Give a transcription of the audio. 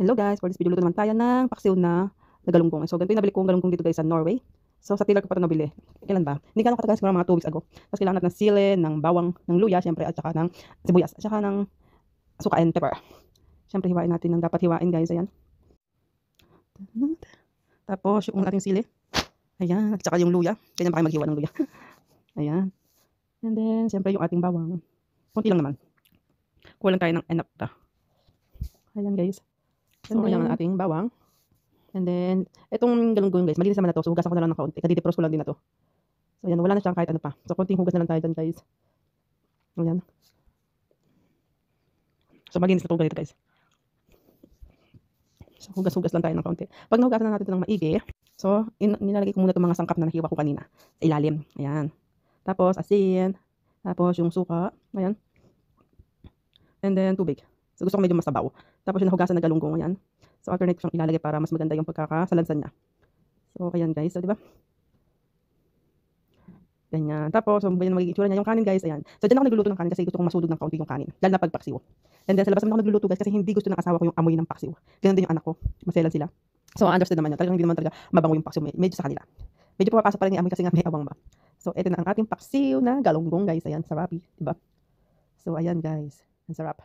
Hello guys, for this video luto naman tayo ng paksiw na galunggong. So ganito yung nabili kong galunggong dito guys sa Norway. So sa tiller ko pa ito nabili. Kailan ba? Hindi ka katagal, siguro mga 2 weeks ago. Tapos kailangan natin ng sili, ng bawang, ng luya syempre, at saka ng sibuyas, at saka ng suka and pepper. Syempre hiwain natin ng dapat hiwain guys, ayan. Tapos yung ating sili. Ayan, at saka yung luya. Ganyan pa kayo maghiwa ng luya. Ayan. And then syempre yung ating bawang. Kunti lang naman. Kulang tayo ng enough ta. Ayan guys. So, ayan ang ating bawang. And then, itong galunggong guys, malinis naman na to. So, hugasan ko na lang ng kaunti. Kadidipros ko lang din na to. So, ayan, wala na siyang kahit ano pa. So, konting hugas na lang tayo dyan guys. Ayan. So, malinis na to ganito guys. So, hugas-hugas lang tayo ng kaunti. Pag nahugasan na natin ito ng maigi, so, nilalagay ko muna itong mga sangkap na nahiwa ko kanina. Sa ilalim. Ayan. Tapos, asin. Tapos, yung suka. Ayan. And then, tubig. So, gusto ko medyo masabaw. Tapos yung nahugasan na galunggong, ayan. So, alternate ko siyang ilalagay para mas maganda yung pagkakasalansan niya. So, ayan guys. So, diba? Ganyan. Tapos, so, ganyan magiging itsura niya. Yung kanin guys, ayan. So, dyan ako nagluluto ng kanin kasi gusto kong masudog ng kaunti yung kanin. Lalo na pagpaksiw. And then, sa labas naman ako nagluluto guys kasi hindi gusto ng asawa ko yung amoy ng paksiw. Ganun din yung anak ko. Maselan sila. So, understood naman yun. Talagang hindi naman talaga mabango yung paksiw. Medyo sa kanila. Medyo pumapasok pa rin yung amoy kasi nga may awang ba. So, ito na ang ating paksiw na galunggong guys. Ayan, sarap. Diba? So, ayan guys. Ang sarap.